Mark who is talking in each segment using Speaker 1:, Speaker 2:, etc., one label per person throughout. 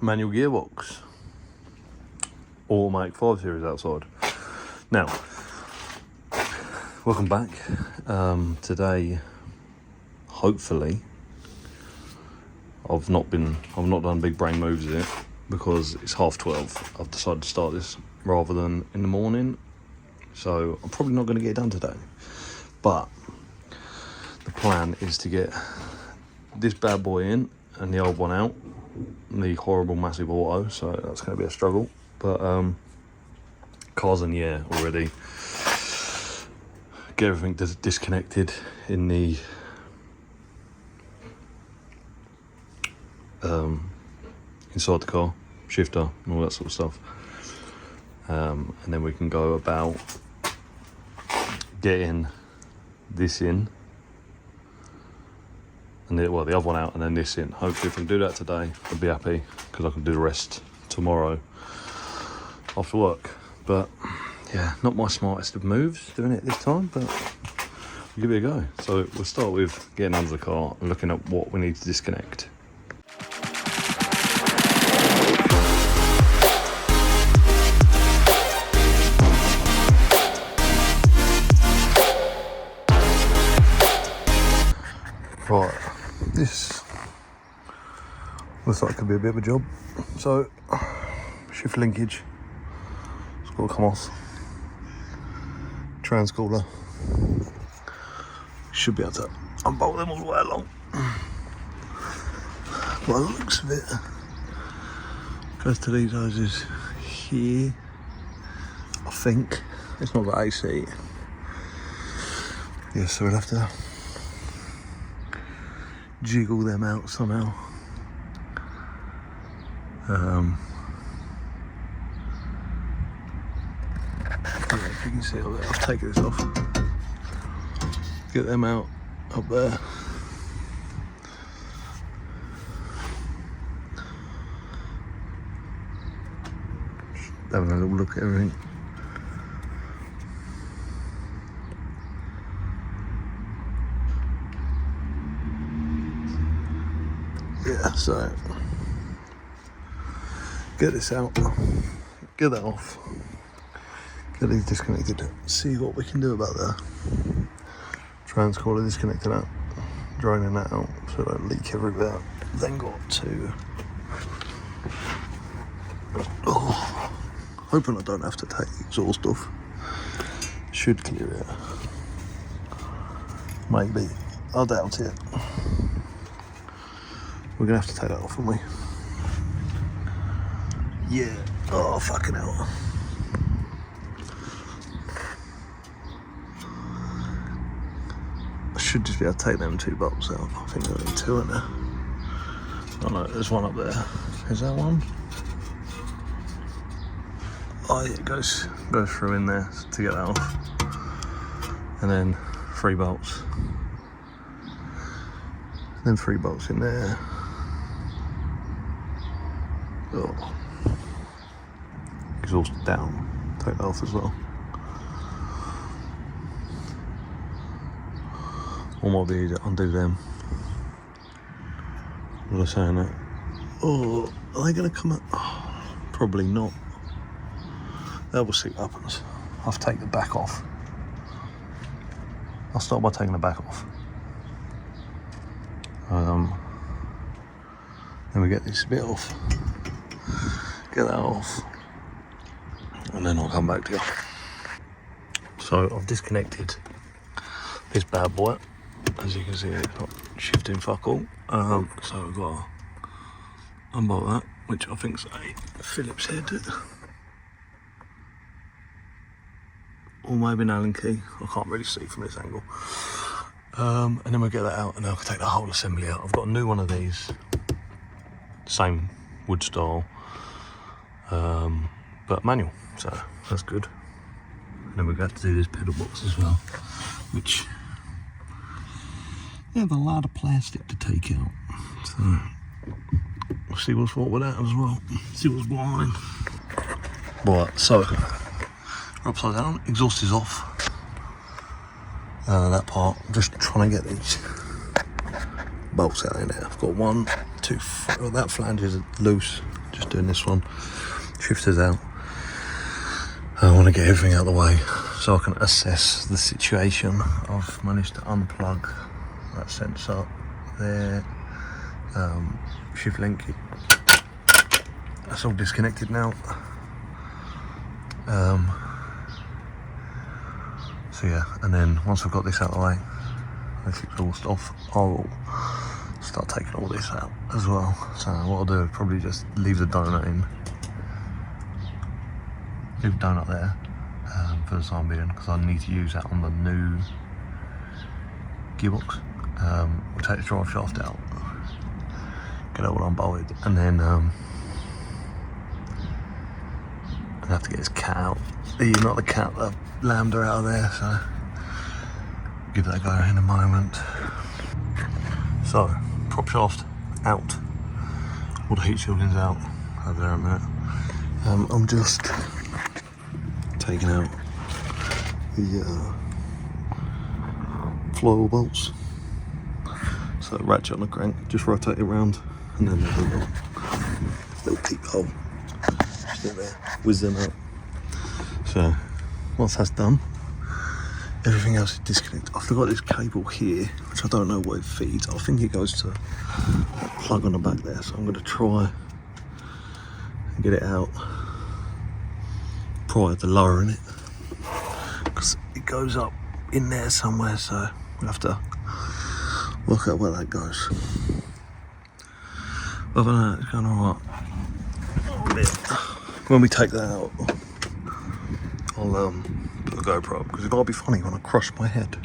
Speaker 1: manual gearbox. Automatic 5 Series outside. Now, welcome back. Today, hopefully, I've not done big brain moves yet because it's 12:30. I've decided to start this rather than in the morning, so I'm probably not going to get it done today. But the plan is to get this bad boy in and the old one out, the horrible massive auto. So that's going to be a struggle. But car's in the air already. Get everything disconnected in the inside the car, shifter and all that sort of stuff, and then we can go about getting this in and the other one out and then this in. Hopefully if I can do that today I'll be happy because I can do the rest tomorrow after work. But yeah, not my smartest of moves doing it this time, but we'll give it a go. So we'll start with getting under the car and looking at what we need to disconnect. Right, this looks like it could be a bit of a job. So, shift linkage, it's got to come off. Transcooler, should be able to unbolt them all the way along. By the looks of it, goes to these hoses here. I think it's not got AC. Yeah, so we'll have to jiggle them out somehow. Yeah, if you can see up there, I've taken this off. Get them out up there. Just having a little look at everything. Yeah, so get this out, get that off, get these disconnected, see what we can do about that. Transcooler disconnected out, draining that out so it don't leak everywhere. Then got to, hoping I don't have to take the exhaust off. Should clear it. Maybe, I doubt it. We're gonna have to take that off, aren't we? Yeah. Oh, fucking hell. I should just be able to take them 2 bolts out. I think there are 2 in there. Oh no, there's one up there. Is that one? Oh yeah, it goes through in there to get that off. And then 3 bolts. Then 3 bolts in there. Oh. Exhaust down, take that off as well. Or might be easier to undo them. What was I saying that? Oh, are they going to come up? Oh, probably not. That will see what happens. I'll have to take the back off. I'll start by taking the back off. Then we get this bit off. Get that off, and then I'll come back to you. So I've disconnected this bad boy. As you can see, it's not shifting fuck all. So we've got to unbolt that, which I think's a Phillips head, or maybe an Allen key. I can't really see from this angle. And then we'll get that out, and then I can take the whole assembly out. I've got a new one of these, same wood style. But manual, so that's good. And then we've got to do this pedal box as well, which they have a lot of plastic to take out. So we'll see what's what with that as well. See what's going on. Right, so we're upside down, exhaust is off. That part, I'm just trying to get these bolts out in there. I've got 1, 2, that flange is loose, just doing this one. Shifters out. I want to get everything out of the way so I can assess the situation. I've managed to unplug that sensor there. Shift link, that's all disconnected now. So yeah, and then once I've got this out of the way, this exhaust off, I'll start taking all this out as well. So what I'll do is probably just leave the donut in. Leave the donut there for the time being, because I need to use that on the new gearbox. We'll take the drive shaft out, get it all unbolted, and then I have to get this cat out. Not the cat, the lambda out of there, so give that a go in a moment. So, prop shaft out, all the heat shielding's out over there in a minute. I'm just taking out the flywheel bolts. So ratchet on the crank, just rotate it around, and then there's a little peephole just in there, whiz them out. So once that's done, everything else is disconnected. I forgot this cable here, which I don't know what it feeds. I think it goes to that plug on the back there, so I'm going to try and get it out prior to lowering it, because it goes up in there somewhere, so we'll have to work out where that goes. Other than that, it's going alright. When we take that out, I'll put a GoPro, because it's got to be funny when I crush my head.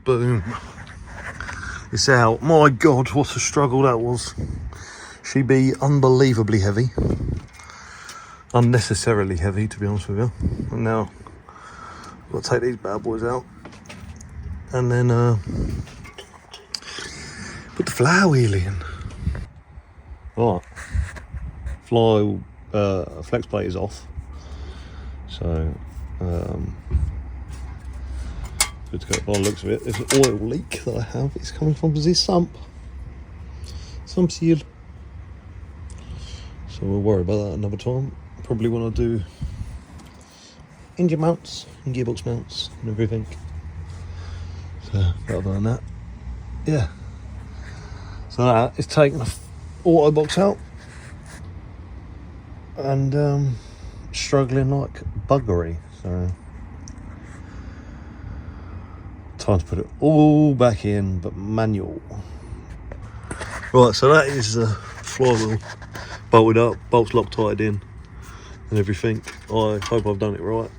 Speaker 1: Boom. It's out. My God, what a struggle that was. She be unbelievably heavy. Unnecessarily heavy, to be honest with you. And now I've got to take these bad boys out. And then put the flower wheel in. Right. Flex plate is off. So, good to go. By the looks of it, there's an oil leak that I have. It's coming from this sump seal. So we'll worry about that another time. Probably when I do engine mounts and gearbox mounts and everything. So, other than that, yeah. So that is taking the auto box out and struggling like buggery. So time to put it all back in, but manual. Right, so that is the flywheel bolted up, bolts Loctite in and everything. I hope I've done it right.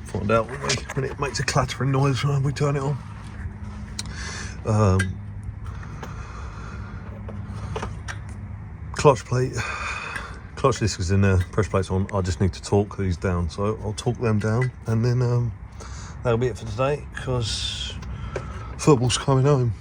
Speaker 1: Find out when it makes a clattering noise when we turn it on. Clutch disc is in there, pressure plate's on. I just need to torque these down, so I'll torque them down, and then that'll be it for today, because football's coming home.